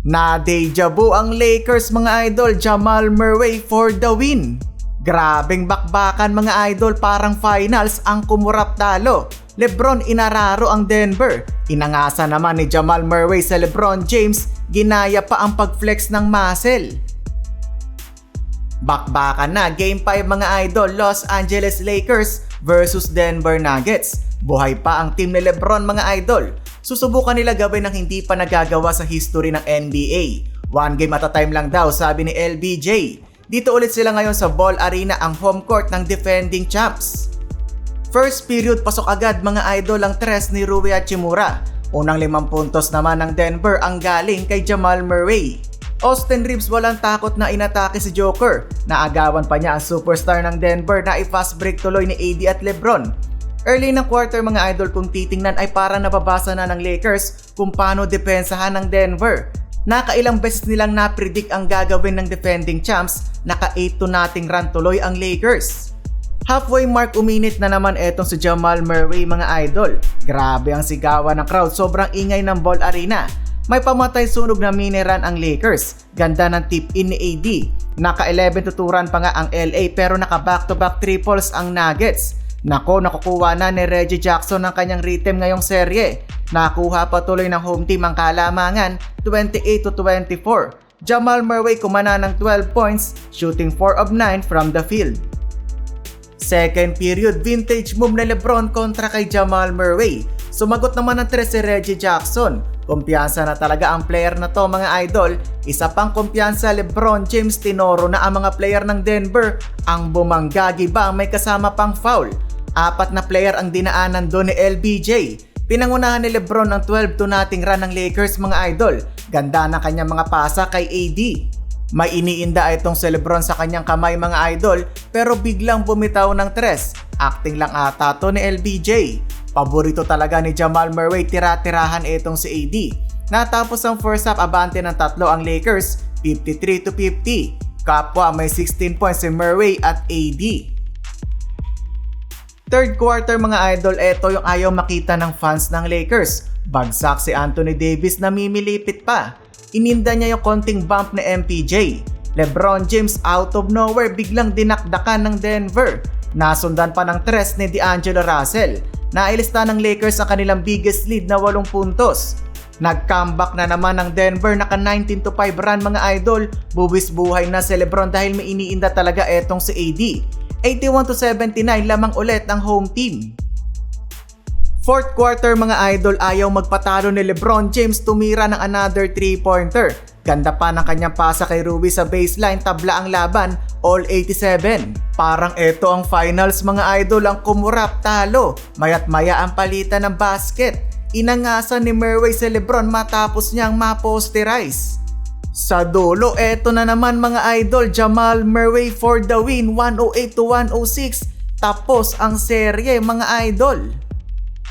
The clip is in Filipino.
Na-deja vu ang Lakers mga idol, Jamal Murray for the win. Grabeng bakbakan mga idol, parang finals ang kumurap talo. LeBron inararo ang Denver. Inangasa naman ni Jamal Murray sa LeBron James, ginaya pa ang pag-flex ng muscle. Bakbakan na, Game 5 mga idol, Los Angeles Lakers versus Denver Nuggets. Buhay pa ang team ni LeBron mga idol. Susubukan nila gawin ang hindi pa nagagawa sa history ng NBA. One game at a time lang daw, sabi ni LBJ. Dito ulit sila ngayon sa Ball Arena, ang home court ng defending champs. First period, pasok agad mga idol ang tres ni Rui Hachimura. Unang 5 puntos naman ng Denver ang galing kay Jamal Murray. Austin Reeves walang takot na inatake si Joker. Naagawan pa niya ang superstar ng Denver na i-fast break tuloy ni AD at LeBron. Early ng quarter mga idol, kung titingnan ay parang nababasa na ng Lakers kung paano depensahan ng Denver. Nakailang beses nilang napredict ang gagawin ng defending champs, naka 8-0 run tuloy ang Lakers. Halfway mark, uminit na naman etong si Jamal Murray mga idol. Grabe ang sigawan ng crowd, sobrang ingay ng Ball Arena. May pamatay sunog na mini run ang Lakers. Ganda ng tip-in ni AD. Naka 11-2 run pa nga ang LA pero naka back-to-back triples ang Nuggets. Nako, nakukuha na ni Reggie Jackson ang kanyang rhythm ngayong serye. Nakuha pa tuloy ng home team ang kalamangan, 28-24. Jamal Murray kumana ng 12 points, shooting 4 of 9 from the field. Second period, vintage move na LeBron kontra kay Jamal Murray. Sumagot naman ng 3 si Reggie Jackson. Kumpiyansa na talaga ang player na to mga idol. Isa pang kumpiyansa, LeBron James, tinoro na ang mga player ng Denver. Ang bumanggagi ba may kasama pang foul? 4 na player ang dinaanan doon ni LBJ. Pinangunahan ni LeBron ang 12-0 run ng Lakers mga idol. Ganda na kanyang mga pasa kay AD. May iniinda itong si LeBron sa kanyang kamay mga idol pero biglang bumitaw ng 3. Acting lang ata to ni LBJ. Paborito talaga ni Jamal Murray, tira-tirahan itong si AD. Natapos ang first half, abante ng 3 ang Lakers, 53-50. Kapwa may 16 points si Murray at AD. Third quarter mga idol, eto yung ayaw makita ng fans ng Lakers. Bagsak si Anthony Davis na mimilipit pa. Ininda niya yung konting bump ni MPJ. LeBron James out of nowhere biglang dinakdakan ng Denver. Nasundan pa ng 3 ni D'Angelo Russell. Nailista ng Lakers ang kanilang biggest lead na 8 puntos. Nag-comeback na naman ng Denver, naka 19-5 run mga idol. Buwis buhay na si LeBron dahil may iniinda talaga etong si AD. 81-79 lamang ulit ang home team. Fourth quarter mga idol, ayaw magpatalo ni LeBron James, tumira ng another 3-pointer. Ganda pa ng kanyang pasa kay Rui sa baseline, tabla ang laban, all 87. Parang eto ang finals mga idol, ang kumurap talo. Mayat maya ang palitan ng basket. Inangasan ni Murray sa LeBron matapos niyang ma-posterize. Sa dulo, eto na naman mga idol, Jamal Murray for the win, 108-106. Tapos ang serye mga idol.